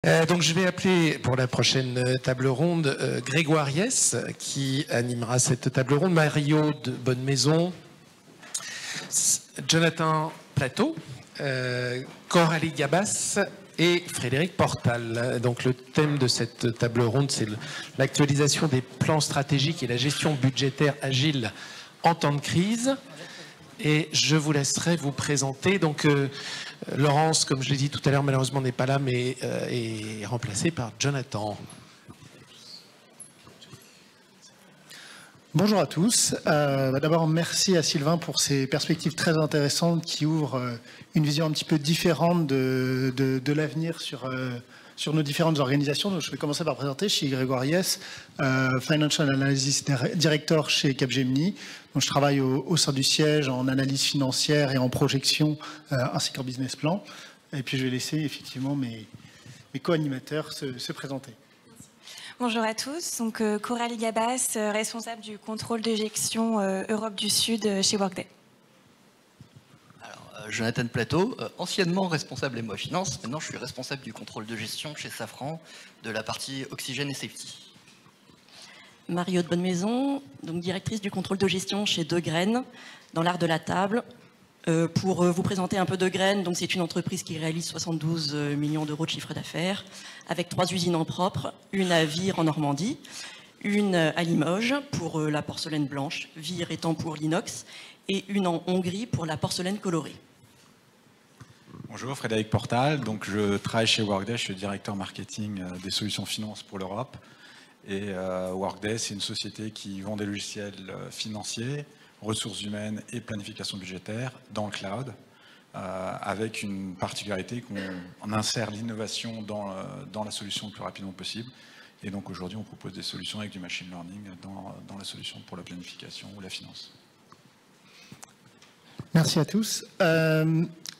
Donc je vais appeler pour la prochaine table ronde Grégoire Yes qui animera cette table ronde, Mario de Bonnemaison, Jonathan Plateau, Coralie Gabas et Frédéric Portal. Donc le thème de cette table ronde, c'est l'actualisation des plans stratégiques et la gestion budgétaire agile en temps de crise. Et je vous laisserai vous présenter. Donc Laurence, comme je l'ai dit tout à l'heure, malheureusement n'est pas là, mais est remplacée par Jonathan. Bonjour à tous. D'abord, merci à Sylvain pour ces perspectives très intéressantes qui ouvrent une vision un petit peu différente de l'avenir sur nos différentes organisations. Donc, je vais commencer par présenter. Je suis Grégoire Yes, Financial Analysis Director chez Capgemini. Donc, je travaille au sein du siège en analyse financière et en projection ainsi qu'en business plan. Et puis, je vais laisser effectivement mes co-animateurs se présenter. Bonjour à tous, donc Coralie Gabas, responsable du contrôle de gestion Europe du Sud chez Workday. Alors, Jonathan Plateau, anciennement responsable MOA Finance, maintenant je suis responsable du contrôle de gestion chez Safran de la partie Oxygène et Safety. Mario de Bonnemaison, donc directrice du contrôle de gestion chez De Graine, dans l'art de la table. Pour vous présenter un peu De Graine, donc c'est une entreprise qui réalise 72 millions d'euros de chiffre d'affaires, avec 3 usines en propre, une à Vire en Normandie, une à Limoges pour la porcelaine blanche, Vire étant pour l'inox, et une en Hongrie pour la porcelaine colorée. Bonjour, Frédéric Portal. Donc, je travaille chez Workday, je suis directeur marketing des solutions finance pour l'Europe. Et Workday, c'est une société qui vend des logiciels financiers, ressources humaines et planification budgétaire dans le cloud, avec une particularité qu'on insère l'innovation dans la solution le plus rapidement possible. Et donc aujourd'hui, on propose des solutions avec du machine learning dans la solution pour la planification ou la finance. Merci à tous.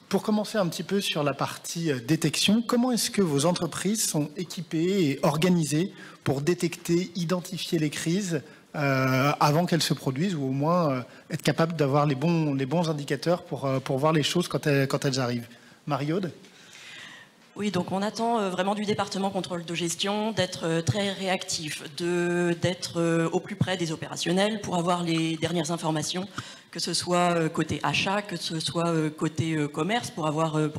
Pour commencer un petit peu sur la partie détection, comment est-ce que vos entreprises sont équipées et organisées pour détecter, identifier les crises avant qu'elles se produisent, ou au moins être capable d'avoir les bons indicateurs pour voir les choses quand elles arrivent. Marie-Aude ? Oui, donc on attend vraiment du département contrôle de gestion d'être très réactif, d'être au plus près des opérationnels pour avoir les dernières informations, que ce soit côté achat, que ce soit côté commerce, pour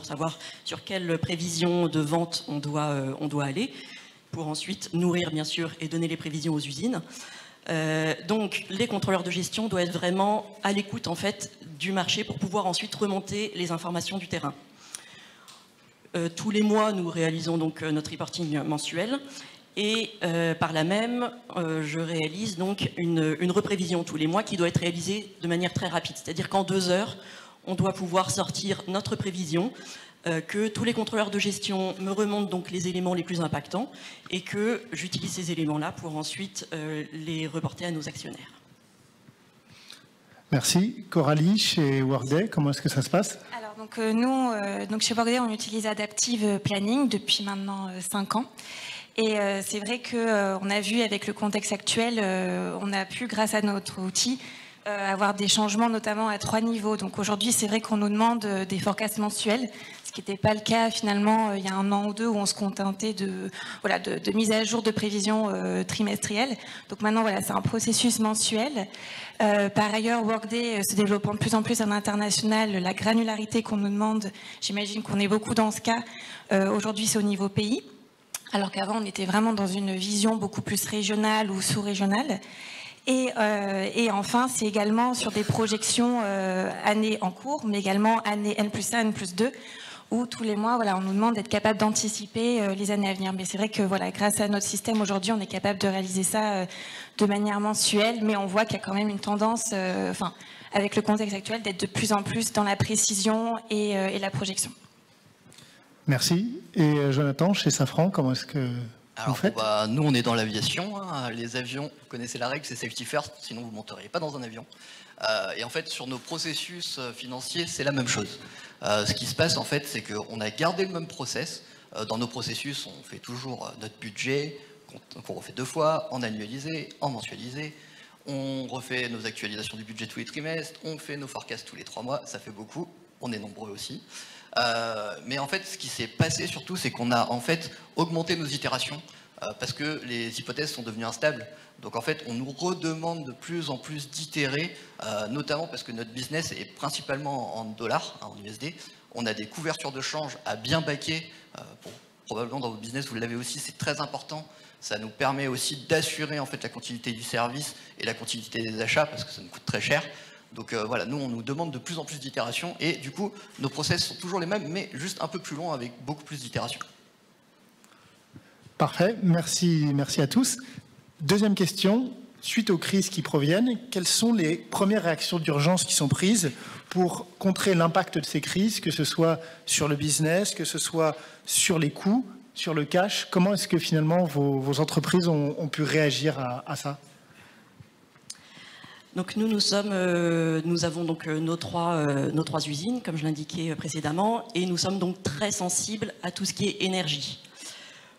savoir sur quelle prévision de vente on doit aller, pour ensuite nourrir bien sûr et donner les prévisions aux usines. Donc les contrôleurs de gestion doivent être vraiment à l'écoute en fait du marché pour pouvoir ensuite remonter les informations du terrain. Tous les mois, nous réalisons donc notre reporting mensuel et par là même, je réalise donc une reprévision tous les mois qui doit être réalisée de manière très rapide. C'est-à-dire qu'en 2 heures, on doit pouvoir sortir notre prévision, que tous les contrôleurs de gestion me remontent donc les éléments les plus impactants et que j'utilise ces éléments-là pour ensuite les reporter à nos actionnaires. Merci. Coralie, chez Workday, comment est-ce que ça se passe ? Alors donc nous, chez Workday, on utilise Adaptive Planning depuis maintenant 5 ans. Et c'est vrai qu'on a vu avec le contexte actuel, on a pu, grâce à notre outil, avoir des changements notamment à 3 niveaux. Donc aujourd'hui, c'est vrai qu'on nous demande des forecasts mensuels, ce qui n'était pas le cas finalement il y a 1 an ou 2 où on se contentait de mise à jour de prévisions trimestrielles. Donc maintenant, voilà, c'est un processus mensuel. Par ailleurs, Workday se développant de plus en plus à l'international, la granularité qu'on nous demande, j'imagine qu'on est beaucoup dans ce cas. Aujourd'hui, c'est au niveau pays, alors qu'avant, on était vraiment dans une vision beaucoup plus régionale ou sous-régionale. Et enfin, c'est également sur des projections années en cours, mais également année N+1, N+2, où tous les mois, voilà, on nous demande d'être capable d'anticiper les années à venir. Mais c'est vrai que voilà, grâce à notre système aujourd'hui, on est capable de réaliser ça de manière mensuelle, mais on voit qu'il y a quand même une tendance, avec le contexte actuel, d'être de plus en plus dans la précision et la projection. Merci. Et Jonathan, chez Safran, comment est-ce que... Alors, nous, on est dans l'aviation. Hein. Les avions, vous connaissez la règle, c'est safety first, sinon vous ne monteriez pas dans un avion. Et en fait, sur nos processus financiers, c'est la même chose. Ce qui se passe, en fait, c'est qu'on a gardé le même process. Dans nos processus, on fait toujours notre budget, qu'on refait 2 fois, en annualisé, en mensualisé. On refait nos actualisations du budget tous les trimestres, on fait nos forecasts tous les 3 mois, ça fait beaucoup, on est nombreux aussi. Mais en fait, ce qui s'est passé surtout, c'est qu'on a en fait augmenté nos itérations parce que les hypothèses sont devenues instables. Donc en fait, on nous redemande de plus en plus d'itérer, notamment parce que notre business est principalement en dollars, en USD. On a des couvertures de change à bien baquer. Probablement dans votre business, vous l'avez aussi, c'est très important. Ça nous permet aussi d'assurer en fait la continuité du service et la continuité des achats parce que ça nous coûte très cher. Donc voilà, nous on nous demande de plus en plus d'itérations et du coup nos process sont toujours les mêmes mais juste un peu plus longs avec beaucoup plus d'itérations. Parfait, merci à tous. Deuxième question, suite aux crises qui proviennent, quelles sont les premières réactions d'urgence qui sont prises pour contrer l'impact de ces crises, que ce soit sur le business, que ce soit sur les coûts, sur le cash? Comment est-ce que finalement vos entreprises ont pu réagir à ça? Donc nous avons donc nos trois usines, comme je l'indiquais précédemment, et nous sommes donc très sensibles à tout ce qui est énergie.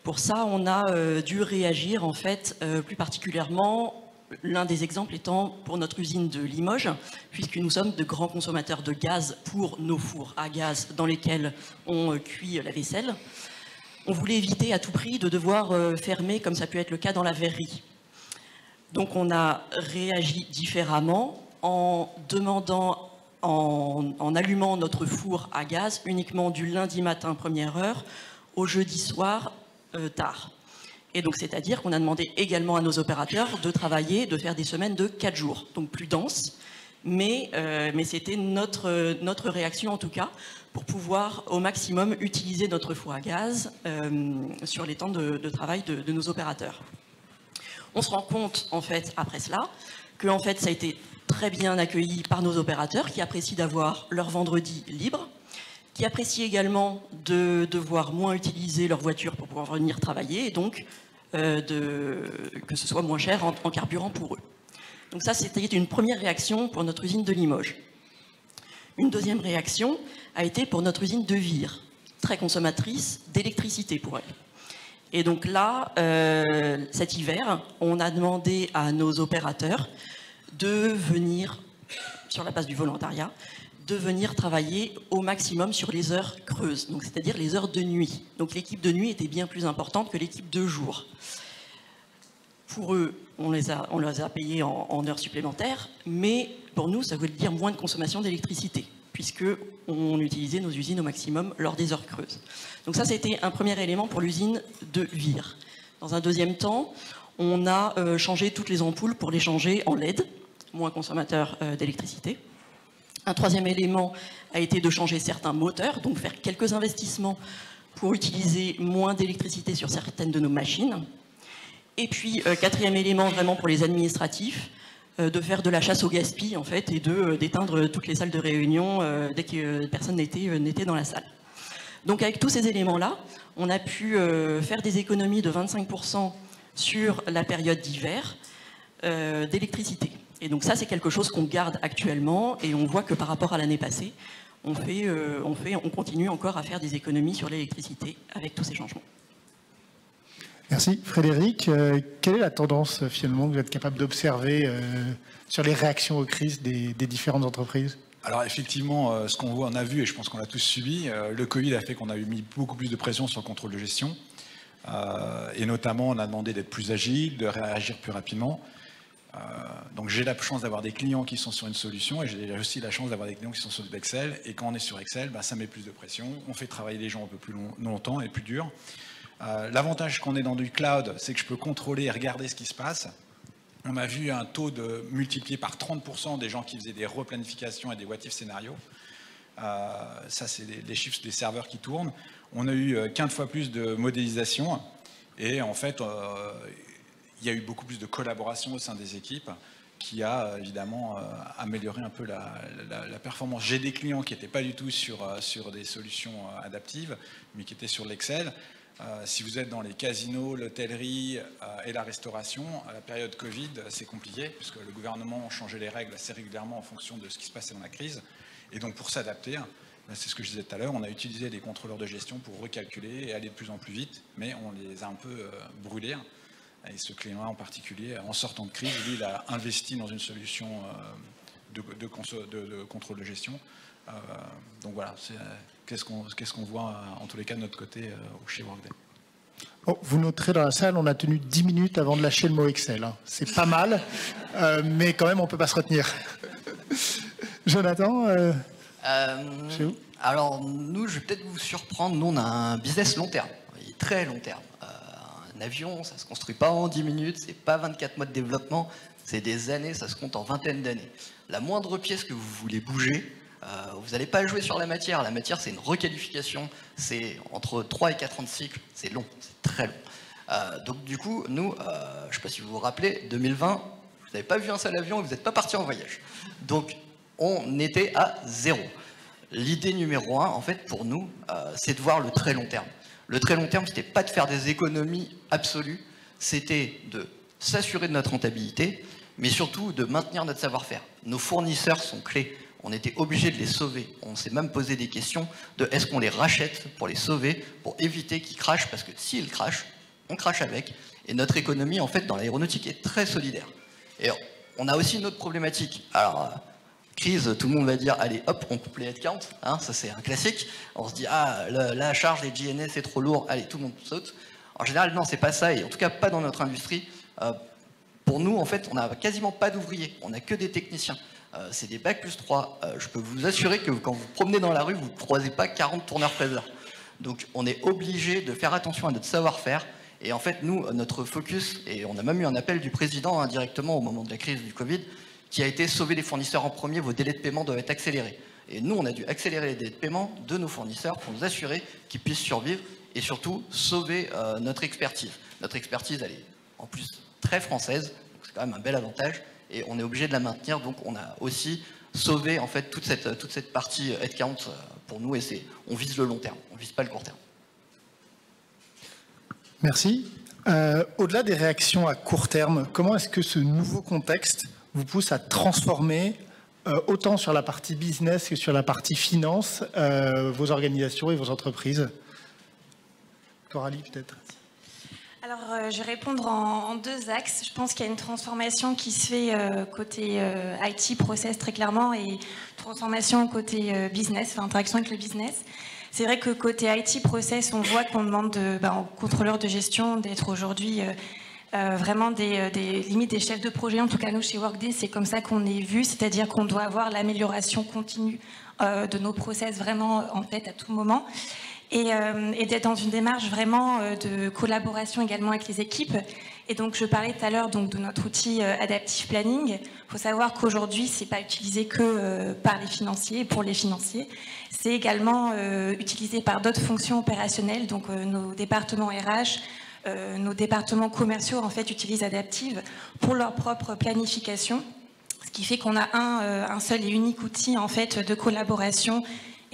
Pour ça, on a dû réagir en fait plus particulièrement, l'un des exemples étant pour notre usine de Limoges, puisque nous sommes de grands consommateurs de gaz pour nos fours à gaz dans lesquels on cuit la vaisselle. On voulait éviter à tout prix de devoir fermer, comme ça peut être le cas dans la verrerie. Donc on a réagi différemment en demandant, en allumant notre four à gaz uniquement du lundi matin première heure au jeudi soir tard. Et donc c'est-à-dire qu'on a demandé également à nos opérateurs de travailler, de faire des semaines de 4 jours, donc plus denses, mais c'était notre réaction en tout cas pour pouvoir au maximum utiliser notre four à gaz sur les temps de travail de nos opérateurs. On se rend compte, en fait, après cela, que en fait, ça a été très bien accueilli par nos opérateurs qui apprécient d'avoir leur vendredi libre, qui apprécient également de devoir moins utiliser leur voiture pour pouvoir venir travailler et donc que ce soit moins cher en carburant pour eux. Donc ça, c'était une première réaction pour notre usine de Limoges. Une deuxième réaction a été pour notre usine de Vire, très consommatrice d'électricité pour elle. Et donc là, cet hiver, on a demandé à nos opérateurs de venir, sur la base du volontariat, de venir travailler au maximum sur les heures creuses, donc c'est-à-dire les heures de nuit. Donc l'équipe de nuit était bien plus importante que l'équipe de jour. Pour eux, on les a payés en heures supplémentaires, mais pour nous, ça veut dire moins de consommation d'électricité, puisqu'on utilisait nos usines au maximum lors des heures creuses. Donc ça, c'était un premier élément pour l'usine de Vire. Dans un deuxième temps, on a changé toutes les ampoules pour les changer en LED, moins consommateurs d'électricité. Un troisième élément a été de changer certains moteurs, donc faire quelques investissements pour utiliser moins d'électricité sur certaines de nos machines. Et puis, quatrième élément vraiment pour les administratifs, de faire de la chasse au gaspille en fait et d'éteindre toutes les salles de réunion dès que personne n'était dans la salle. Donc avec tous ces éléments-là, on a pu faire des économies de 25% sur la période d'hiver d'électricité. Et donc ça, c'est quelque chose qu'on garde actuellement et on voit que par rapport à l'année passée, on continue encore à faire des économies sur l'électricité avec tous ces changements. Merci. Frédéric, quelle est la tendance finalement que vous êtes capable d'observer sur les réactions aux crises des différentes entreprises? Alors effectivement, ce on a vu, et je pense qu'on l'a tous subi, le Covid a fait qu'on a mis beaucoup plus de pression sur le contrôle de gestion. Et notamment, on a demandé d'être plus agile, de réagir plus rapidement. Donc j'ai la chance d'avoir des clients qui sont sur une solution et j'ai aussi la chance d'avoir des clients qui sont sur Excel. Et quand on est sur Excel, ça met plus de pression. On fait travailler les gens un peu plus longtemps et plus dur. L'avantage qu'on est dans du cloud, c'est que je peux contrôler et regarder ce qui se passe. On a vu un taux de multiplié par 30% des gens qui faisaient des replanifications et des what if scénarios. Ça, c'est les chiffres des serveurs qui tournent. On a eu 15 fois plus de modélisation. Et en fait, il y a eu beaucoup plus de collaboration au sein des équipes qui a évidemment amélioré un peu la performance. J'ai des clients qui n'étaient pas du tout sur des solutions adaptives, mais qui étaient sur l'Excel. Si vous êtes dans les casinos, l'hôtellerie et la restauration, à la période Covid, c'est compliqué, puisque le gouvernement changeait les règles assez régulièrement en fonction de ce qui se passait dans la crise. Et donc pour s'adapter, c'est ce que je disais tout à l'heure, on a utilisé des contrôleurs de gestion pour recalculer et aller de plus en plus vite, mais on les a un peu brûlés. Et ce client-là en particulier, en sortant de crise, lui, il a investi dans une solution de contrôle de gestion Donc voilà, qu'est-ce qu'on voit en tous les cas de notre côté chez Workday. Oh, vous noterez dans la salle, on a tenu 10 minutes avant de lâcher le mot Excel. Hein. C'est pas mal, mais quand même, on ne peut pas se retenir. Jonathan, chez vous ? Alors, nous, je vais peut-être vous surprendre. Nous, on a un business long terme, très long terme. Un avion, ça ne se construit pas en 10 minutes, c'est pas 24 mois de développement, c'est des années, ça se compte en vingtaine d'années. La moindre pièce que vous voulez bouger, vous n'allez pas jouer sur la matière. La matière, c'est une requalification. C'est entre 3 et 4 ans de cycle. C'est long, c'est très long. Donc du coup, nous, je ne sais pas si vous vous rappelez, 2020, vous n'avez pas vu un seul avion et vous n'êtes pas parti en voyage. Donc, on était à 0. L'idée numéro 1, en fait, pour nous, c'est de voir le très long terme. Le très long terme, c'était pas de faire des économies absolues, c'était de s'assurer de notre rentabilité, mais surtout de maintenir notre savoir-faire. Nos fournisseurs sont clés. On était obligé de les sauver. On s'est même posé des questions de est-ce qu'on les rachète pour les sauver, pour éviter qu'ils crachent, parce que s'ils crachent, on crache avec. Et notre économie, en fait, dans l'aéronautique est très solidaire. Et on a aussi une autre problématique. Alors, crise, tout le monde va dire, allez, hop, on coupe les headcounts, hein, ça c'est un classique. On se dit, ah, la charge des GNS c'est trop lourd, allez, tout le monde saute. En général, non, c'est pas ça, et en tout cas pas dans notre industrie. Pour nous, en fait, on n'a quasiment pas d'ouvriers, on n'a que des techniciens. C'est des bacs plus 3. Je peux vous assurer que quand vous promenez dans la rue, vous ne croisez pas 40 tourneurs-fraiseurs. Donc on est obligé de faire attention à notre savoir-faire. Et en fait, nous, notre focus, et on a même eu un appel du président indirectement au moment de la crise du Covid, qui a été sauver les fournisseurs en premier, vos délais de paiement doivent être accélérés. Et nous, on a dû accélérer les délais de paiement de nos fournisseurs pour nous assurer qu'ils puissent survivre et surtout sauver notre expertise. Notre expertise, elle est en plus très française, donc c'est quand même un bel avantage. Et on est obligé de la maintenir, donc on a aussi sauvé en fait toute cette partie headcount pour nous, et on vise le long terme, on vise pas le court terme. Merci. Au-delà des réactions à court terme, comment est-ce que ce nouveau contexte vous pousse à transformer autant sur la partie business que sur la partie finance vos organisations et vos entreprises ? Coralie, peut-être. Alors, je vais répondre en deux axes. Je pense qu'il y a une transformation qui se fait côté IT, process très clairement, et transformation côté business, enfin, interaction avec le business. C'est vrai que côté IT, process, on voit qu'on demande aux contrôleurs de gestion d'être aujourd'hui vraiment limite des chefs de projet. En tout cas, nous, chez Workday, c'est comme ça qu'on est vu, c'est-à-dire qu'on doit avoir l'amélioration continue de nos process vraiment en tête à tout moment. Et d'être dans une démarche vraiment de collaboration également avec les équipes. Et donc, je parlais tout à l'heure de notre outil Adaptive Planning. Il faut savoir qu'aujourd'hui, c'est pas utilisé que par les financiers, pour les financiers. C'est également utilisé par d'autres fonctions opérationnelles. Donc, nos départements RH, nos départements commerciaux, en fait, utilisent Adaptive pour leur propre planification. Ce qui fait qu'on a un seul et unique outil, en fait, de collaboration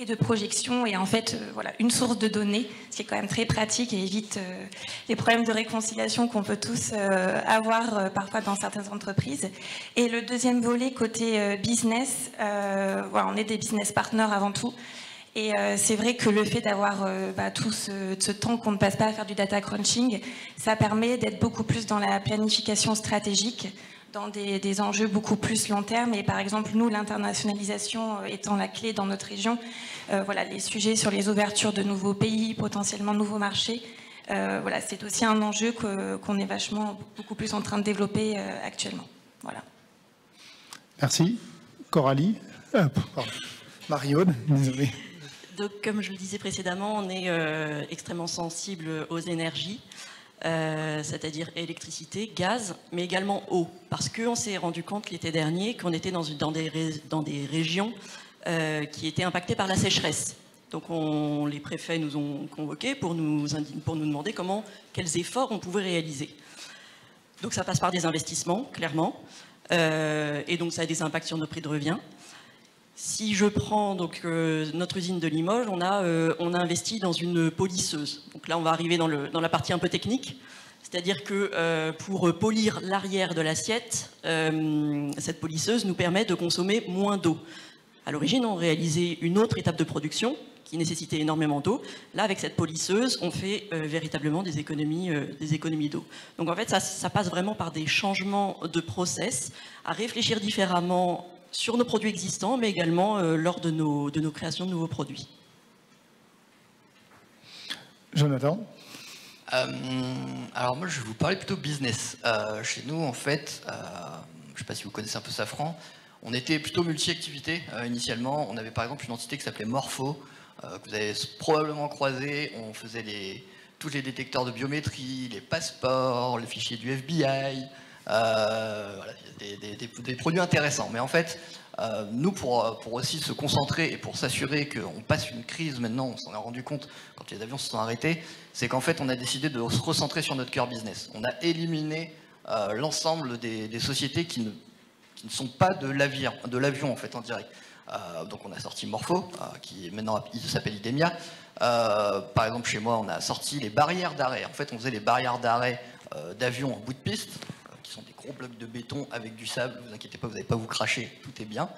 et de projection, et en fait, voilà, une source de données, ce qui est quand même très pratique et évite les problèmes de réconciliation qu'on peut tous avoir parfois dans certaines entreprises. Et le deuxième volet, côté business, voilà, on est des business partners avant tout. Et c'est vrai que le fait d'avoir tout ce temps qu'on ne passe pas à faire du data crunching, ça permet d'être beaucoup plus dans la planification stratégique, dans des enjeux beaucoup plus long terme. Et par exemple, nous, l'internationalisation étant la clé dans notre région, voilà, les sujets sur les ouvertures de nouveaux pays, potentiellement de nouveaux marchés, voilà, c'est aussi un enjeu qu'on est beaucoup plus en train de développer actuellement. Voilà. Merci. Coralie, Marion, désolé. Donc, comme je le disais précédemment, on est extrêmement sensible aux énergies. C'est-à-dire électricité, gaz, mais également eau. Parce qu'on s'est rendu compte l'été dernier qu'on était dans des régions qui étaient impactées par la sécheresse. Donc les préfets nous ont convoqués pour nous demander quels efforts on pouvait réaliser. Donc ça passe par des investissements, clairement, et donc ça a des impacts sur nos prix de revient. Si je prends donc notre usine de Limoges, on a investi dans une polisseuse. Donc là, on va arriver dans la partie un peu technique. C'est-à-dire que pour polir l'arrière de l'assiette, cette polisseuse nous permet de consommer moins d'eau. À l'origine, on réalisait une autre étape de production qui nécessitait énormément d'eau. Là, avec cette polisseuse, on fait véritablement des économies d'eau. Donc en fait, ça passe vraiment par des changements de process, à réfléchir différemment sur nos produits existants, mais également lors de nos créations de nouveaux produits. Jonathan ? Alors moi, je vais vous parler plutôt business. Chez nous, en fait, je ne sais pas si vous connaissez un peu Safran, on était plutôt multi-activités initialement. On avait par exemple une entité qui s'appelait Morpho, que vous avez probablement croisé. On faisait tous les détecteurs de biométrie, les passeports, les fichiers du FBI, voilà, des produits intéressants. Mais en fait, nous, pour aussi se concentrer et pour s'assurer qu'on passe une crise maintenant, on s'en est rendu compte quand les avions se sont arrêtés, c'est qu'en fait, on a décidé de se recentrer sur notre cœur business. On a éliminé l'ensemble des sociétés qui ne sont pas de l'avion en fait en direct. Donc on a sorti Morpho, qui maintenant il s'appelle Idemia. Par exemple, chez moi, on a sorti les barrières d'arrêt. En fait, on faisait les barrières d'arrêt d'avions en bout de piste, qui sont des gros blocs de béton avec du sable. Ne vous inquiétez pas, vous n'allez pas vous cracher, tout est bien.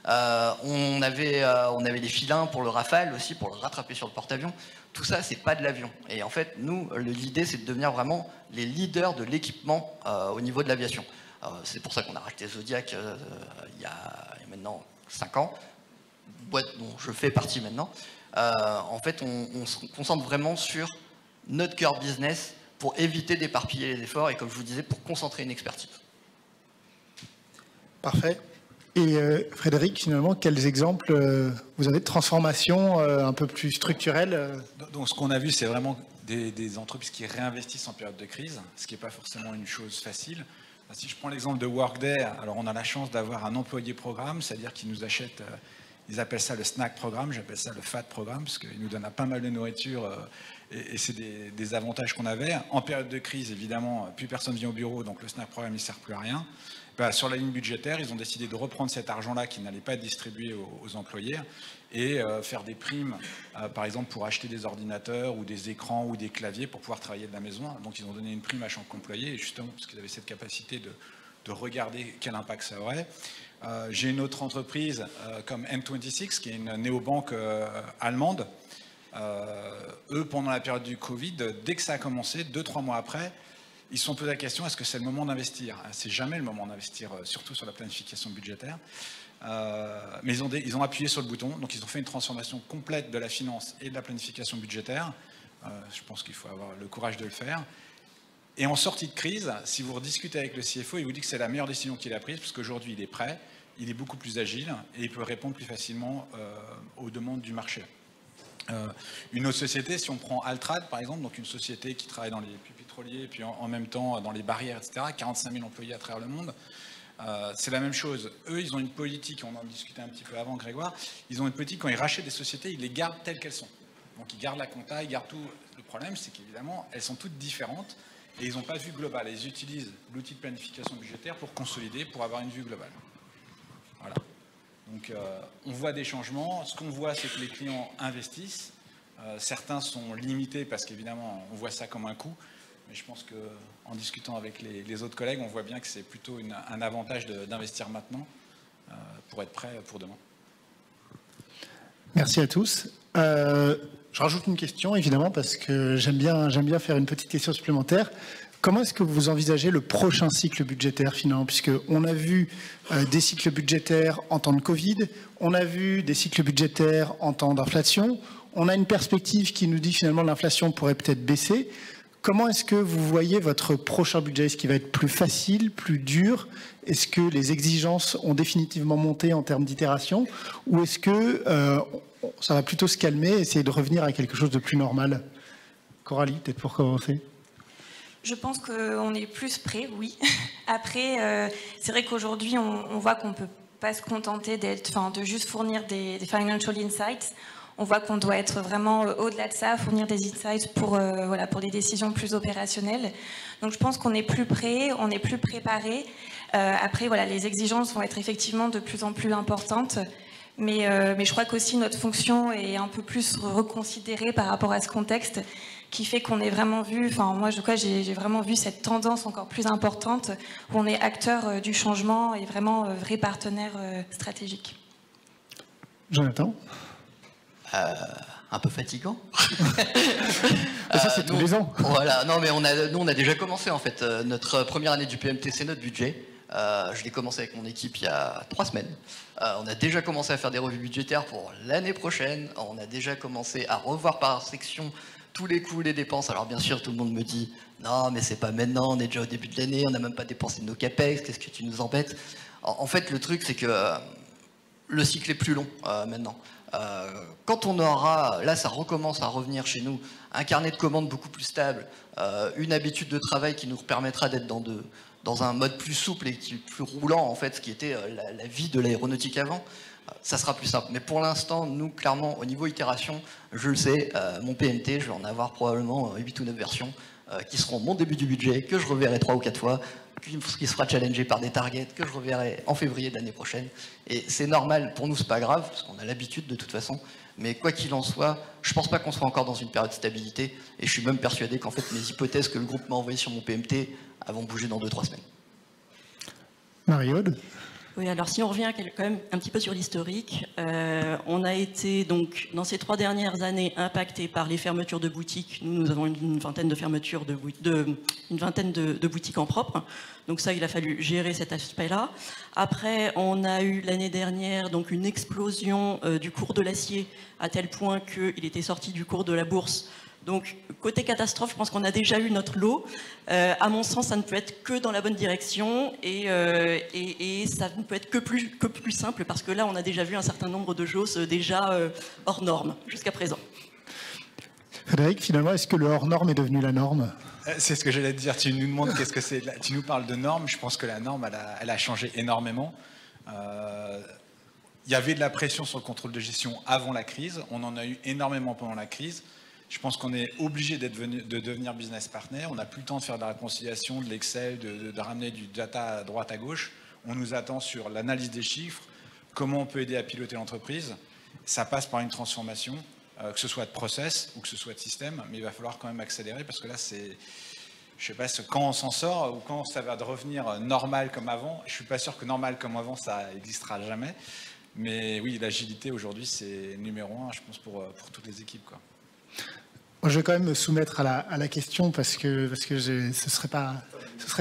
On avait des filins pour le Rafale aussi, pour le rattraper sur le porte-avions. Tout ça, c'est pas de l'avion. Et en fait, nous, l'idée, c'est de devenir vraiment les leaders de l'équipement au niveau de l'aviation. C'est pour ça qu'on a racheté Zodiac il y a maintenant 5 ans, boîte dont je fais partie maintenant. En fait, on se concentre vraiment sur notre cœur business pour éviter d'éparpiller les efforts et, comme je vous disais, pour concentrer une expertise. Parfait. Et Frédéric, finalement, quels exemples vous avez de transformation un peu plus structurelle Donc ce qu'on a vu, c'est vraiment des entreprises qui réinvestissent en période de crise, ce qui n'est pas forcément une chose facile. Si je prends l'exemple de Workday, alors on a la chance d'avoir un employé programme, c'est-à-dire qu'ils nous achètent, ils appellent ça le snack programme, j'appelle ça le fat programme, parce qu'ils nous donnent pas mal de nourriture et c'est des avantages qu'on avait. En période de crise, évidemment, plus personne vient au bureau, donc le snack programme ne sert plus à rien. Sur la ligne budgétaire, ils ont décidé de reprendre cet argent-là qui n'allait pas être distribué aux employés et faire des primes, par exemple, pour acheter des ordinateurs ou des écrans ou des claviers pour pouvoir travailler de la maison. Donc, ils ont donné une prime à chaque employé, justement parce qu'ils avaient cette capacité de regarder quel impact ça aurait. J'ai une autre entreprise comme N26, qui est une néobanque allemande. Eux, pendant la période du Covid, dès que ça a commencé, 2-3 mois après, ils se sont posé la question, est-ce que c'est le moment d'investir? C'est jamais le moment d'investir, surtout sur la planification budgétaire. Mais ils ont appuyé sur le bouton, donc ils ont fait une transformation complète de la finance et de la planification budgétaire. Je pense qu'il faut avoir le courage de le faire. Et en sortie de crise, si vous rediscutez avec le CFO, il vous dit que c'est la meilleure décision qu'il a prise, parce qu'aujourd'hui il est prêt, il est beaucoup plus agile et il peut répondre plus facilement aux demandes du marché. Une autre société, si on prend Altrad par exemple, donc une société qui travaille dans les puits pétroliers et puis en même temps dans les barrières, etc., 45 000 employés à travers le monde, c'est la même chose. Eux, ils ont une politique, on en discutait un petit peu avant, Grégoire, ils ont une politique, quand ils rachètent des sociétés, ils les gardent telles qu'elles sont. Donc ils gardent la compta, ils gardent tout. Le problème, c'est qu'évidemment, elles sont toutes différentes et ils n'ont pas de vue globale. Ils utilisent l'outil de planification budgétaire pour consolider, pour avoir une vue globale. Voilà. Donc on voit des changements. Ce qu'on voit, c'est que les clients investissent. Certains sont limités parce qu'évidemment, on voit ça comme un coût. Mais je pense qu'en discutant avec les autres collègues, on voit bien que c'est plutôt un avantage d'investir maintenant pour être prêt pour demain. Merci à tous. Je rajoute une question, évidemment, parce que j'aime bien faire une petite question supplémentaire. Comment est-ce que vous envisagez le prochain cycle budgétaire, finalement? Puisqu'on a vu des cycles budgétaires en temps de Covid, on a vu des cycles budgétaires en temps d'inflation, on a une perspective qui nous dit finalement l'inflation pourrait peut-être baisser. Comment est-ce que vous voyez votre prochain budget? Est-ce qu'il va être plus facile, plus dur? Est-ce que les exigences ont définitivement monté en termes d'itération? Ou est-ce que ça va plutôt se calmer, essayer de revenir à quelque chose de plus normal? Coralie, peut-être pour commencer. Je pense qu'on est plus prêt, oui. Après, c'est vrai qu'aujourd'hui, on voit qu'on ne peut pas se contenter de juste fournir des financial insights. On voit qu'on doit être vraiment au-delà de ça, fournir des insights pour des décisions plus opérationnelles. Donc je pense qu'on est plus prêt, on est plus préparé. Après, les exigences vont être effectivement de plus en plus importantes. Mais je crois qu'aussi notre fonction est un peu plus reconsidérée par rapport à ce contexte qui fait qu'on est vraiment vu, moi j'ai vraiment vu cette tendance encore plus importante où on est acteur du changement et vraiment vrai partenaire stratégique. Jonathan? Un peu fatigant. Ça c'est tous les ans. Voilà, non mais nous on a déjà commencé en fait. Notre première année du PMT, c'est notre budget. Je l'ai commencé avec mon équipe il y a 3 semaines. On a déjà commencé à faire des revues budgétaires pour l'année prochaine. On a déjà commencé à revoir par section tous les coûts, les dépenses. Alors bien sûr, tout le monde me dit « Non, mais c'est pas maintenant, on est déjà au début de l'année, on n'a même pas dépensé de nos capex, qu'est-ce que tu nous embêtes ?» En fait, le truc, c'est que le cycle est plus long maintenant. Quand on aura, là ça recommence à revenir chez nous, un carnet de commandes beaucoup plus stable, une habitude de travail qui nous permettra d'être dans un mode plus souple et plus roulant, en fait, ce qui était la vie de l'aéronautique avant, ça sera plus simple. Mais pour l'instant, nous, clairement, au niveau itération, je le sais, mon PMT, je vais en avoir probablement 8 ou 9 versions qui seront mon début du budget, que je reverrai 3 ou 4 fois, qui sera challengé par des targets, que je reverrai en février de l'année prochaine. Et c'est normal, pour nous, c'est pas grave, parce qu'on a l'habitude de toute façon. Mais quoi qu'il en soit, je pense pas qu'on soit encore dans une période de stabilité, et je suis même persuadé qu'en fait, mes hypothèses que le groupe m'a envoyées sur mon PMT vont bouger dans 2-3 semaines. Marie-Aude ? Oui, alors si on revient quand même un petit peu sur l'historique, on a été donc dans ces 3 dernières années impactés par les fermetures de boutiques. Nous avons une vingtaine de fermetures une vingtaine de boutiques en propre. Donc ça, il a fallu gérer cet aspect-là. Après, on a eu l'année dernière donc une explosion du cours de l'acier à tel point qu'il était sorti du cours de la bourse. Donc, côté catastrophe, je pense qu'on a déjà eu notre lot. À mon sens, ça ne peut être que dans la bonne direction et ça ne peut être que plus simple parce que là, on a déjà vu un certain nombre de choses déjà hors normes jusqu'à présent. Frédéric, finalement, est-ce que le hors norme est devenu la norme ? C'est ce que j'allais te dire. Tu nous demandes qu'est-ce que c'est. Tu nous parles de normes. Je pense que la norme, elle a changé énormément. Il y avait de la pression sur le contrôle de gestion avant la crise. On en a eu énormément pendant la crise. Je pense qu'on est obligé de devenir business partner. On n'a plus le temps de faire de la réconciliation, de l'Excel, de ramener du data à droite à gauche. On nous attend sur l'analyse des chiffres, comment on peut aider à piloter l'entreprise. Ça passe par une transformation, que ce soit de process ou que ce soit de système, mais il va falloir quand même accélérer parce que là, c'est, je ne sais pas quand on s'en sort ou quand ça va revenir normal comme avant. Je ne suis pas sûr que normal comme avant, ça n'existera jamais. Mais oui, l'agilité aujourd'hui, c'est numéro 1, je pense, pour toutes les équipes, quoi. Moi, je vais quand même me soumettre à la question parce que ce serait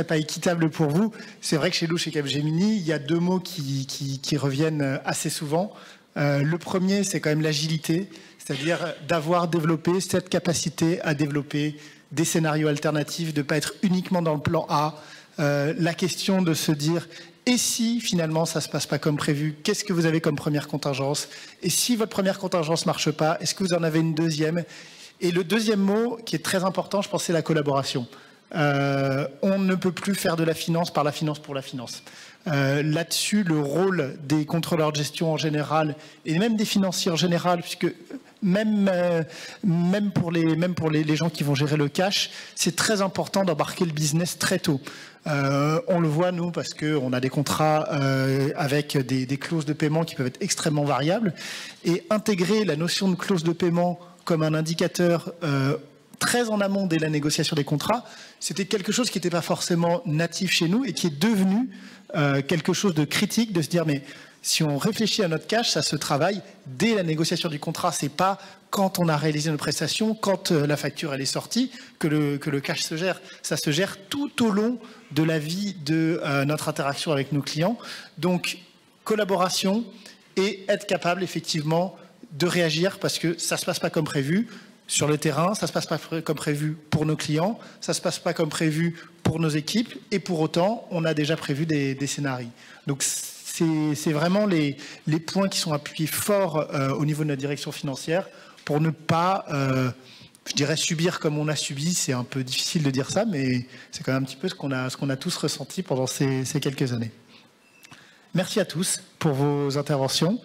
pas équitable pour vous. C'est vrai que chez nous, chez Capgemini, il y a 2 mots qui reviennent assez souvent. Le premier, c'est quand même l'agilité, c'est-à-dire d'avoir développé cette capacité à développer des scénarios alternatifs, de ne pas être uniquement dans le plan A. La question de se dire, et si finalement ça ne se passe pas comme prévu, qu'est-ce que vous avez comme première contingence? Et si votre première contingence ne marche pas, est-ce que vous en avez une deuxième? Et le deuxième mot, qui est très important, je pense, c'est la collaboration. On ne peut plus faire de la finance par la finance pour la finance. Là-dessus, le rôle des contrôleurs de gestion en général, et même des financiers en général, puisque même pour les gens qui vont gérer le cash, c'est très important d'embarquer le business très tôt. On le voit, nous, parce qu'on a des contrats avec des clauses de paiement qui peuvent être extrêmement variables. Et intégrer la notion de clause de paiement comme un indicateur très en amont dès la négociation des contrats, c'était quelque chose qui n'était pas forcément natif chez nous et qui est devenu quelque chose de critique, de se dire mais si on réfléchit à notre cash, ça se travaille dès la négociation du contrat. C'est pas quand on a réalisé nos prestations, quand la facture elle est sortie, que le cash se gère. Ça se gère tout au long de la vie de notre interaction avec nos clients. Donc collaboration et être capable effectivement de réagir parce que ça ne se passe pas comme prévu sur le terrain, ça ne se passe pas comme prévu pour nos clients, ça ne se passe pas comme prévu pour nos équipes et pour autant, on a déjà prévu des scénarios. Donc c'est vraiment les points qui sont appuyés fort au niveau de notre direction financière pour ne pas, je dirais, subir comme on a subi. C'est un peu difficile de dire ça, mais c'est quand même un petit peu ce qu'on a tous ressenti pendant ces quelques années. Merci à tous pour vos interventions.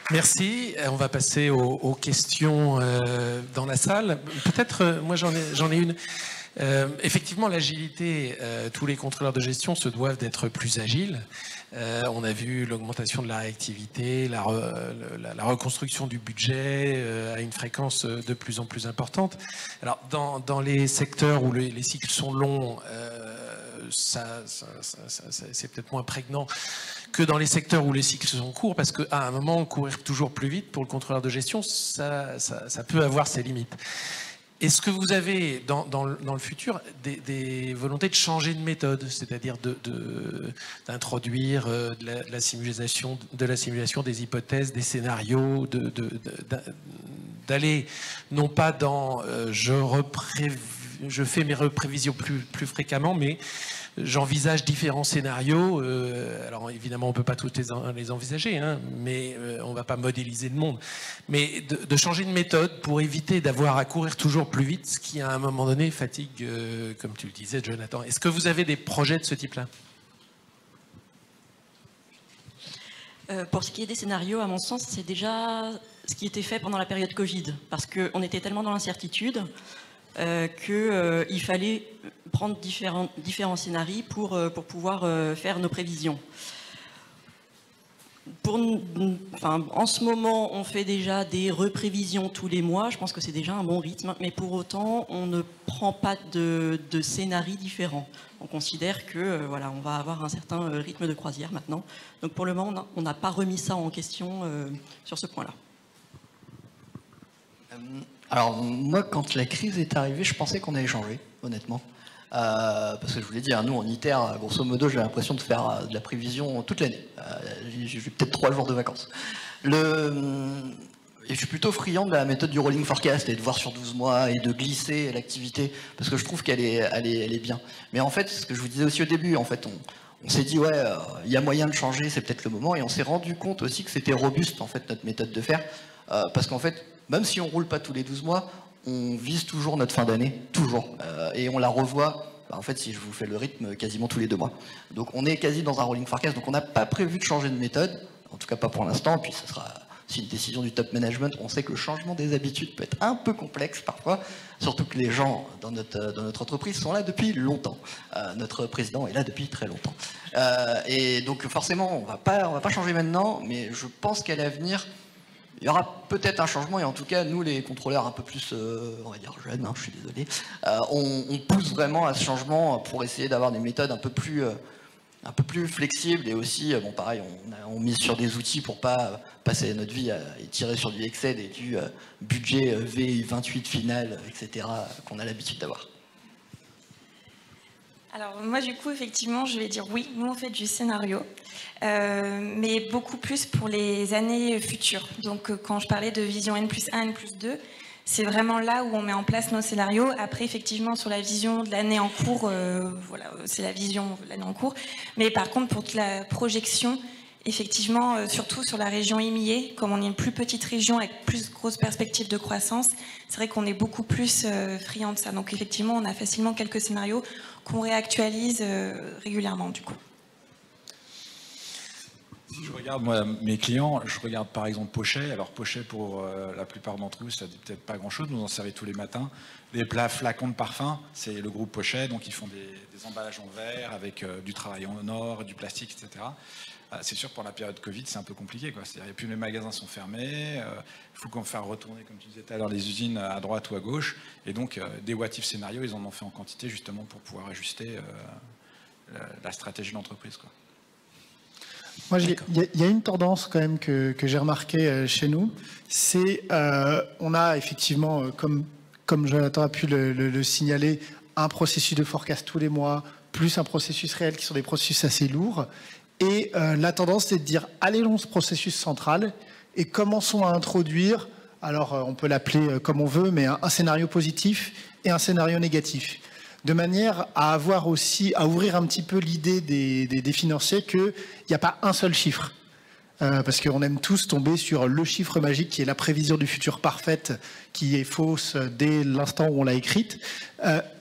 Merci. On va passer aux questions dans la salle. Peut-être, moi j'en ai une. Effectivement, l'agilité, tous les contrôleurs de gestion se doivent d'être plus agiles. On a vu l'augmentation de la réactivité, la reconstruction du budget à une fréquence de plus en plus importante. Alors, dans les secteurs où les cycles sont longs, c'est peut-être moins prégnant que dans les secteurs où les cycles sont courts, parce qu'à un moment, courir toujours plus vite pour le contrôleur de gestion, ça peut avoir ses limites. Est-ce que vous avez, dans le futur, des volontés de changer de méthode, c'est-à-dire d'introduire de la simulation des hypothèses, des scénarios, d'aller non pas dans je fais mes prévisions plus fréquemment, mais j'envisage différents scénarios. Alors évidemment, on ne peut pas tous les envisager, hein, mais on ne va pas modéliser le monde. Mais de changer de méthode pour éviter d'avoir à courir toujours plus vite, ce qui à un moment donné fatigue, comme tu le disais, Jonathan. Est-ce que vous avez des projets de ce type-là ? Pour ce qui est des scénarios, à mon sens, c'est déjà ce qui était fait pendant la période Covid, parce qu'on était tellement dans l'incertitude qu'il fallait prendre différents scénarios pour pouvoir faire nos prévisions. En ce moment, on fait déjà des reprévisions tous les mois, je pense que c'est déjà un bon rythme, mais pour autant, on ne prend pas de scénarios différents. On considère que voilà, on va avoir un certain rythme de croisière maintenant. Donc pour le moment, on n'a pas remis ça en question sur ce point-là. Alors moi, quand la crise est arrivée, je pensais qu'on allait changer, honnêtement. Parce que je vous l'ai dit, nous en ITER, grosso modo, j'ai l'impression de faire de la prévision toute l'année. J'ai peut-être 3 jours de vacances. Et je suis plutôt friand de la méthode du rolling forecast et de voir sur 12 mois et de glisser l'activité, parce que je trouve qu'elle est bien. Mais en fait, ce que je vous disais aussi au début, en fait, on s'est dit, ouais, il y a moyen de changer, c'est peut-être le moment, et on s'est rendu compte aussi que c'était robuste, en fait, notre méthode de faire, parce qu'en fait, même si on roule pas tous les 12 mois, on vise toujours notre fin d'année, toujours, et on la revoit, en fait, si je vous fais le rythme, quasiment tous les 2 mois. Donc on est quasi dans un rolling forecast, donc on n'a pas prévu de changer de méthode, en tout cas pas pour l'instant, puis ce sera aussi une décision du top management. On sait que le changement des habitudes peut être un peu complexe parfois, surtout que les gens dans notre entreprise sont là depuis longtemps. Notre président est là depuis très longtemps. Et donc forcément, on va pas changer maintenant, mais je pense qu'à l'avenir, il y aura peut-être un changement, et en tout cas, nous, les contrôleurs un peu plus, on va dire jeunes, je suis désolé, on pousse vraiment à ce changement pour essayer d'avoir des méthodes un peu plus flexibles, et aussi, bon pareil, on mise sur des outils pour pas passer notre vie à tirer sur du Excel et du budget V28 final, etc., qu'on a l'habitude d'avoir. Alors moi du coup effectivement je vais dire oui, nous on fait du scénario, mais beaucoup plus pour les années futures. Donc quand je parlais de vision N+1, N+2, c'est vraiment là où on met en place nos scénarios. Après effectivement sur la vision de l'année en cours, voilà, c'est la vision de l'année en cours. Mais par contre pour toute la projection, effectivement, surtout sur la région EMEA, comme on est une plus petite région avec plus grosses perspectives de croissance, c'est vrai qu'on est beaucoup plus friand de ça. Donc effectivement, on a facilement quelques scénarios qu'on réactualise régulièrement du coup. Si je regarde moi, mes clients, je regarde par exemple Pochet. Alors Pochet, pour la plupart d'entre vous, ça dit peut-être pas grand-chose, nous en servons tous les matins. Les flacons de parfum, c'est le groupe Pochet, donc ils font des emballages en verre avec du travail en or, du plastique, etc. C'est sûr que pour la période Covid, c'est un peu compliqué, quoi. Et puis les magasins sont fermés, il faut qu'on fasse retourner, comme tu disais tout à l'heure, les usines à droite ou à gauche. Et donc, des what if scénarios, ils en ont fait en quantité justement pour pouvoir ajuster la stratégie de l'entreprise, quoi. Moi, il y a une tendance quand même que j'ai remarqué chez nous, c'est on a effectivement, comme Jonathan a pu le signaler, un processus de forecast tous les mois, plus un processus réel qui sont des processus assez lourds. Et la tendance, c'est de dire, allons ce processus central et commençons à introduire, alors on peut l'appeler comme on veut, mais un scénario positif et un scénario négatif. De manière à avoir aussi, à ouvrir un petit peu l'idée des financiers qu'il n'y a pas un seul chiffre. Parce qu'on aime tous tomber sur le chiffre magique qui est la prévision du futur parfaite, qui est fausse dès l'instant où on l'a écrite.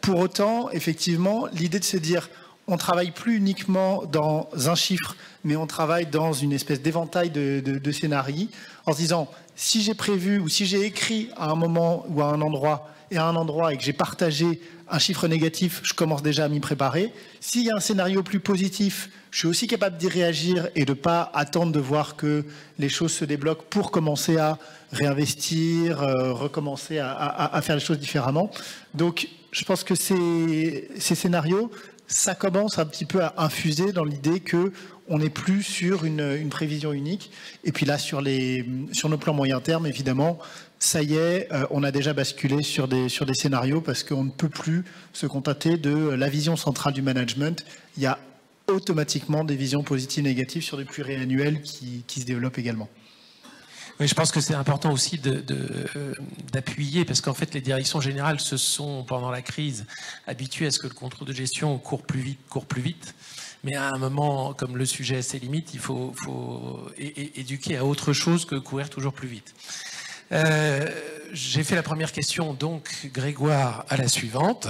Pour autant, effectivement, l'idée de se dire, on ne travaille plus uniquement dans un chiffre, mais on travaille dans une espèce d'éventail de scénarios, en se disant, si j'ai prévu ou si j'ai écrit à un moment ou à un endroit et que j'ai partagé un chiffre négatif, je commence déjà à m'y préparer. S'il y a un scénario plus positif, je suis aussi capable d'y réagir et de ne pas attendre de voir que les choses se débloquent pour commencer à réinvestir, recommencer à faire les choses différemment. Donc, je pense que ces scénarios ça commence un petit peu à infuser dans l'idée que on n'est plus sur une prévision unique. Et puis là, sur nos plans moyen terme, évidemment, ça y est, on a déjà basculé sur des scénarios parce qu'on ne peut plus se contenter de la vision centrale du management. Il y a automatiquement des visions positives et négatives sur des pluriannuels qui se développent également. Oui, je pense que c'est important aussi d'appuyer, parce qu'en fait, les directions générales se sont, pendant la crise, habituées à ce que le contrôle de gestion court plus vite. Mais à un moment, comme le sujet a ses limites, il faut éduquer à autre chose que courir toujours plus vite. J'ai fait la première question, donc Grégoire, à la suivante.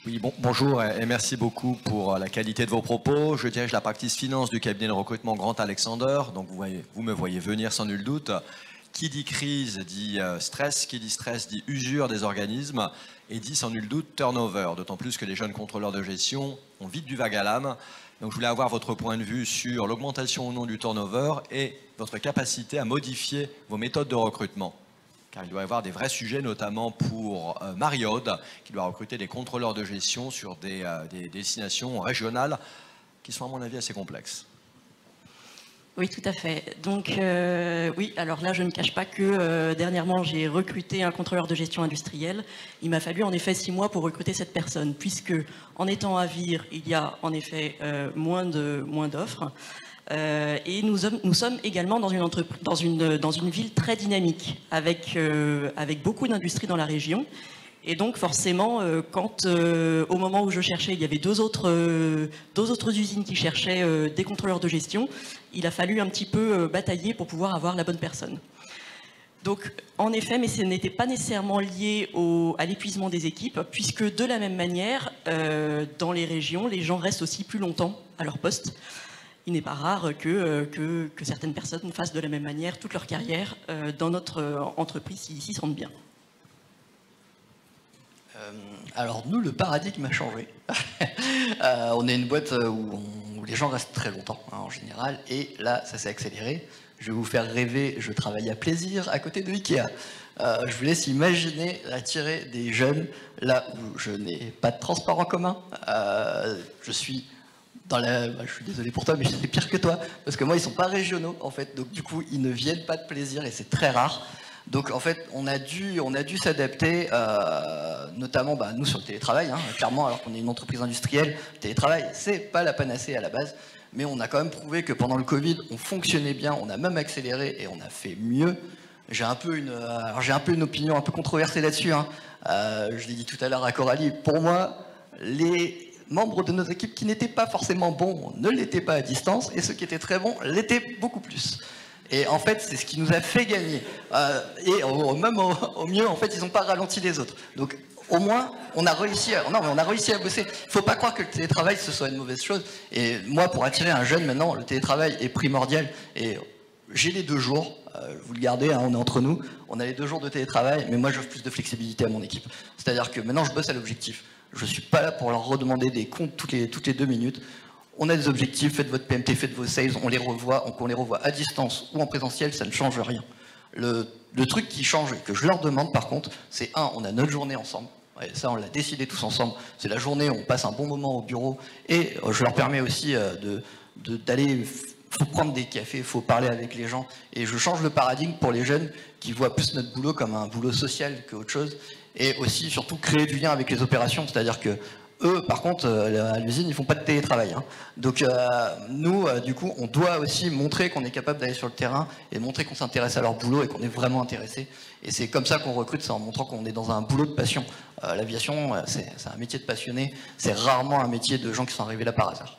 Oui, bonjour et merci beaucoup pour la qualité de vos propos. Je dirige la practice finance du cabinet de recrutement Grant Alexander. Donc vous me voyez venir sans nul doute. Qui dit crise dit stress, qui dit stress dit usure des organismes et dit sans nul doute turnover. D'autant plus que les jeunes contrôleurs de gestion ont vite du vague à l'âme. Donc je voulais avoir votre point de vue sur l'augmentation ou non du turnover et votre capacité à modifier vos méthodes de recrutement. Car il doit y avoir des vrais sujets, notamment pour Marriott, qui doit recruter des contrôleurs de gestion sur des destinations régionales qui sont à mon avis assez complexes. Oui, tout à fait. Donc oui, alors là, je ne cache pas que dernièrement, j'ai recruté un contrôleur de gestion industrielle. Il m'a fallu en effet 6 mois pour recruter cette personne, puisque en étant à Vire, il y a en effet moins d'offres. Et nous sommes également dans une ville très dynamique, avec beaucoup d'industries dans la région. Et donc forcément, quand au moment où je cherchais, il y avait deux autres usines qui cherchaient des contrôleurs de gestion, il a fallu un petit peu batailler pour pouvoir avoir la bonne personne. Donc en effet, mais ce n'était pas nécessairement lié à l'épuisement des équipes, puisque de la même manière, dans les régions, les gens restent aussi plus longtemps à leur poste. Il n'est pas rare que certaines personnes fassent de la même manière toute leur carrière dans notre entreprise s'ils s'y sentent bien. Alors nous, le paradigme a changé. On est une boîte où les gens restent très longtemps en général, et là, ça s'est accéléré. Je vais vous faire rêver, je travaille à plaisir à côté de Ikea. Je vous laisse imaginer attirer des jeunes là où je n'ai pas de transport en commun. Je suis désolé pour toi, mais c'est pire que toi, parce que moi, ils sont pas régionaux, en fait, donc du coup, ils ne viennent pas de plaisir, et c'est très rare. Donc, en fait, on a dû s'adapter, notamment, nous, sur le télétravail, clairement, alors qu'on est une entreprise industrielle, le télétravail, c'est pas la panacée à la base, mais on a quand même prouvé que pendant le Covid, on fonctionnait bien, on a même accéléré, et on a fait mieux. J'ai un peu une opinion un peu controversée là-dessus, je l'ai dit tout à l'heure à Coralie, pour moi, les membres de nos équipes qui n'étaient pas forcément bons ne l'étaient pas à distance, et ceux qui étaient très bons l'étaient beaucoup plus. Et en fait, c'est ce qui nous a fait gagner. Et même au mieux, en fait, ils n'ont pas ralenti les autres. Donc, au moins, on a réussi à bosser. Il ne faut pas croire que le télétravail, ce soit une mauvaise chose. Et moi, pour attirer un jeune, maintenant, le télétravail est primordial. Et j'ai les 2 jours, vous le gardez, on est entre nous, on a les 2 jours de télétravail, mais moi, j'offre plus de flexibilité à mon équipe. C'est-à-dire que maintenant, je bosse à l'objectif. Je ne suis pas là pour leur redemander des comptes toutes les 2 minutes. On a des objectifs, faites votre PMT, faites vos sales, on les revoit à distance ou en présentiel, ça ne change rien. Le truc qui change et que je leur demande par contre, c'est on a notre journée ensemble. Et ça, on l'a décidé tous ensemble. C'est la journée où on passe un bon moment au bureau, et je leur permets aussi d'aller, faut prendre des cafés, il faut parler avec les gens. Et je change le paradigme pour les jeunes qui voient plus notre boulot comme un boulot social qu'autre chose. Et aussi, surtout, créer du lien avec les opérations. C'est-à-dire que eux, par contre, à l'usine, ils font pas de télétravail. Donc nous, du coup, on doit aussi montrer qu'on est capable d'aller sur le terrain et montrer qu'on s'intéresse à leur boulot et qu'on est vraiment intéressé. Et c'est comme ça qu'on recrute, c'est en montrant qu'on est dans un boulot de passion. L'aviation, c'est un métier de passionné. C'est rarement un métier de gens qui sont arrivés là par hasard.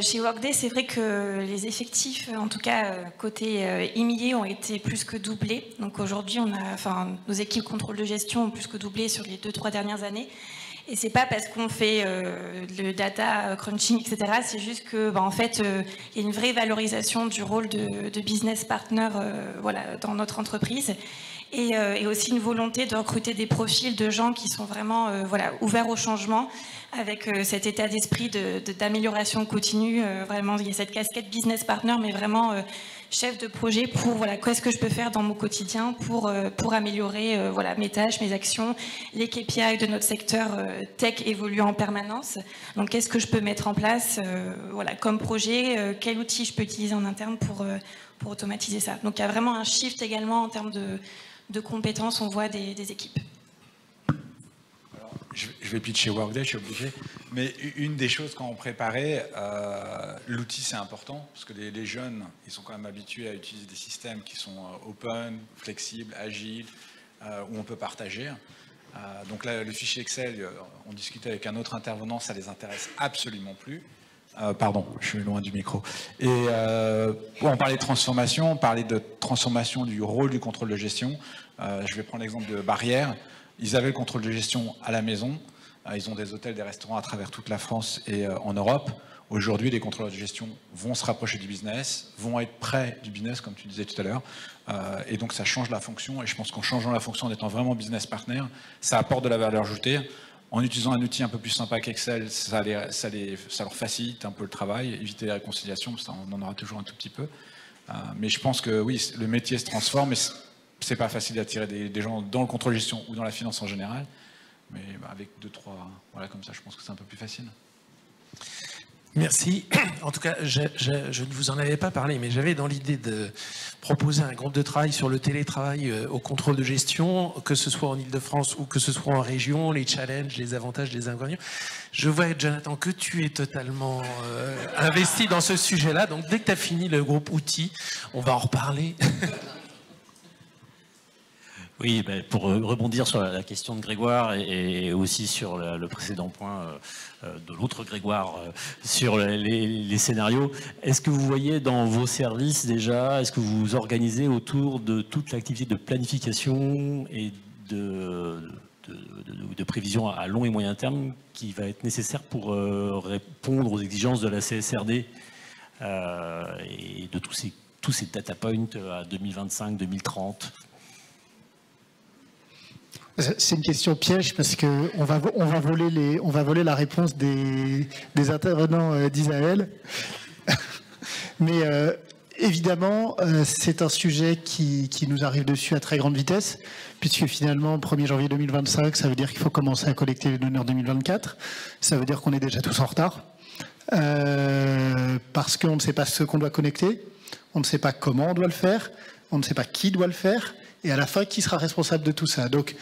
Chez Workday, c'est vrai que les effectifs, en tout cas côté IMIE, ont été plus que doublés. Donc aujourd'hui, nos équipes contrôle de gestion ont plus que doublé sur les 2-3 dernières années. Et c'est pas parce qu'on fait le data crunching, etc. C'est juste que, en fait, il y a une vraie valorisation du rôle de business partner, dans notre entreprise. Et aussi une volonté de recruter des profils de gens qui sont vraiment ouverts au changement, avec cet état d'esprit d'amélioration continue. Vraiment, il y a cette casquette business partner, mais vraiment chef de projet pour voilà, qu'est-ce que je peux faire dans mon quotidien pour améliorer voilà, mes tâches, mes actions. Les KPI de notre secteur tech évoluent en permanence. Donc, qu'est-ce que je peux mettre en place voilà, comme projet, quel outil je peux utiliser en interne pour automatiser ça. Donc, il y a vraiment un shift également en termes de compétences, on voit des équipes. Je vais pitcher Workday, je suis obligé. Mais une des choses quand on préparait, l'outil c'est important, parce que les jeunes, ils sont quand même habitués à utiliser des systèmes qui sont open, flexibles, agiles, où on peut partager. Donc là, le fichier Excel, on discutait avec un autre intervenant, ça les intéresse absolument plus. Pardon, je suis loin du micro. Et on parlait de transformation, on parlait de transformation du rôle du contrôle de gestion. Je vais prendre l'exemple de Barrière. Ils avaient le contrôle de gestion à la maison. Ils ont des hôtels, des restaurants à travers toute la France et en Europe. Aujourd'hui, les contrôleurs de gestion vont se rapprocher du business, vont être près du business, comme tu disais tout à l'heure. Et donc, ça change la fonction. Et je pense qu'en changeant la fonction, en étant vraiment business partner, ça apporte de la valeur ajoutée. En utilisant un outil un peu plus sympa qu'Excel, ça leur facilite un peu le travail, éviter les réconciliations, parce qu'on en aura toujours un tout petit peu. Mais je pense que oui, le métier se transforme. C'est pas facile d'attirer des gens dans le contrôle de gestion ou dans la finance en général, mais avec 2-3, voilà, comme ça, je pense que c'est un peu plus facile. Merci. En tout cas, je ne vous en avais pas parlé, mais j'avais dans l'idée de proposer un groupe de travail sur le télétravail au contrôle de gestion, que ce soit en Ile-de-France ou que ce soit en région, les challenges, les avantages, les inconvénients. Je vois, Jonathan, que tu es totalement investi dans ce sujet-là, donc dès que tu as fini le groupe outils, on va en reparler. Oui, pour rebondir sur la question de Grégoire et aussi sur le précédent point de l'autre Grégoire sur les scénarios, est-ce que vous voyez dans vos services déjà, est-ce que vous vous organisez autour de toute l'activité de planification et de prévision à long et moyen terme qui va être nécessaire pour répondre aux exigences de la CSRD et de tous ces data points à 2025, 2030 ? C'est une question piège parce qu'on va voler la réponse des intervenants d'Israël. Mais évidemment, c'est un sujet qui nous arrive dessus à très grande vitesse, puisque finalement, 1er janvier 2025, ça veut dire qu'il faut commencer à collecter les données en 2024. Ça veut dire qu'on est déjà tous en retard, parce qu'on ne sait pas ce qu'on doit connecter, on ne sait pas comment on doit le faire, on ne sait pas qui doit le faire, et à la fin, qui sera responsable de tout ça. Donc,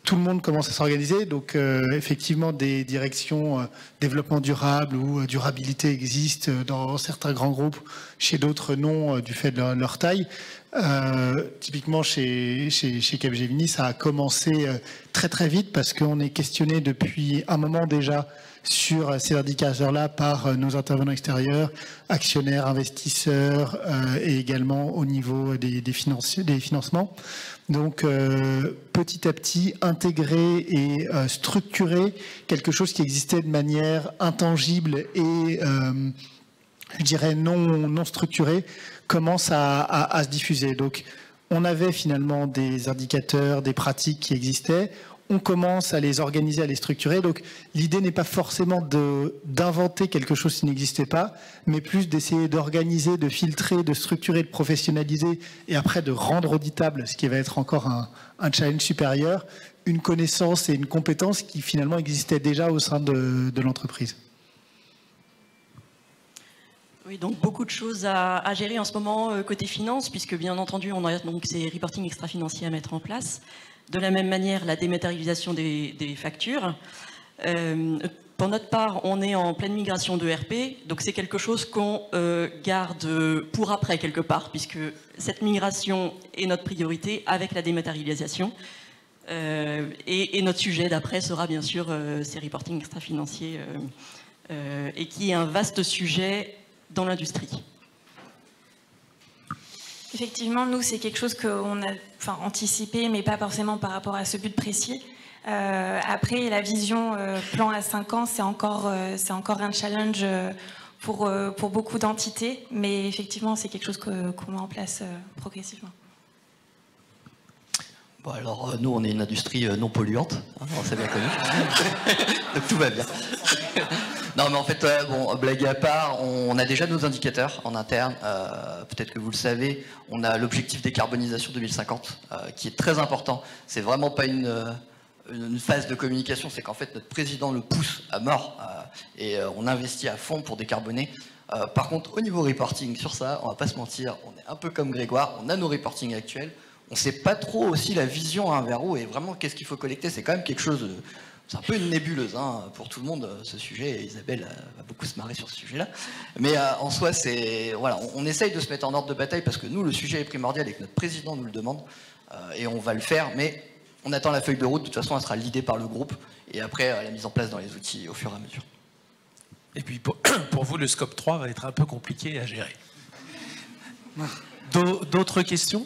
tout le monde commence à s'organiser, donc effectivement des directions développement durable ou durabilité existent dans certains grands groupes, chez d'autres non, du fait de leur taille. Typiquement chez Capgemini, ça a commencé très très vite parce qu'on est questionné depuis un moment déjà sur ces indicateurs-là par nos intervenants extérieurs, actionnaires, investisseurs et également au niveau des financements. Donc petit à petit intégrer et structurer quelque chose qui existait de manière intangible et je dirais non structurée commence à se diffuser. Donc on avait finalement des indicateurs, des pratiques qui existaient. On commence à les organiser, à les structurer. Donc l'idée n'est pas forcément d'inventer quelque chose qui n'existait pas, mais plus d'essayer d'organiser, de filtrer, de structurer, de professionnaliser et après de rendre auditable, ce qui va être encore un challenge supérieur, une connaissance et une compétence qui finalement existaient déjà au sein de l'entreprise. Oui, donc beaucoup de choses à gérer en ce moment côté finance, puisque bien entendu on a donc ces reporting extra-financiers à mettre en place. De la même manière, la dématérialisation des factures. Pour notre part, on est en pleine migration de RP, donc c'est quelque chose qu'on garde pour après quelque part, puisque cette migration est notre priorité avec la dématérialisation. Et notre sujet d'après sera bien sûr ces reporting extra-financiers, et qui est un vaste sujet dans l'industrie. Effectivement, nous, c'est quelque chose qu'on a anticipé, mais pas forcément par rapport à ce but précis. Après, la vision plan à 5 ans, c'est encore un challenge pour beaucoup d'entités, mais effectivement, c'est quelque chose qu'on met en place progressivement. Bon, alors, nous, on est une industrie non polluante, hein, c'est bien connu. Donc tout va bien. Non, mais en fait, bon, blague à part, on a déjà nos indicateurs en interne. Peut-être que vous le savez, on a l'objectif décarbonisation 2050, qui est très important. C'est vraiment pas une phase de communication, c'est qu'en fait notre président le pousse à mort et on investit à fond pour décarboner. Par contre, au niveau reporting sur ça, on va pas se mentir, on est un peu comme Grégoire, on a nos reportings actuels. On ne sait pas trop aussi la vision vers où et vraiment qu'est-ce qu'il faut collecter. C'est quand même quelque chose, c'est un peu une nébuleuse pour tout le monde ce sujet. Et Isabelle va beaucoup se marrer sur ce sujet-là. Mais en soi, voilà, on essaye de se mettre en ordre de bataille parce que nous, le sujet est primordial et que notre président nous le demande et on va le faire. Mais on attend la feuille de route. De toute façon, elle sera l'idée par le groupe et après la mise en place dans les outils au fur et à mesure. Et puis pour vous, le scope 3 va être un peu compliqué à gérer. D'autres questions ?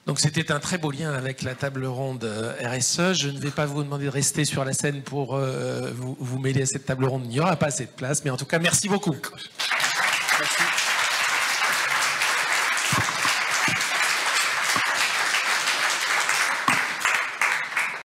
Donc c'était un très beau lien avec la table ronde RSE. Je ne vais pas vous demander de rester sur la scène pour vous mêler à cette table ronde. Il n'y aura pas assez de place, mais en tout cas, merci beaucoup. Merci.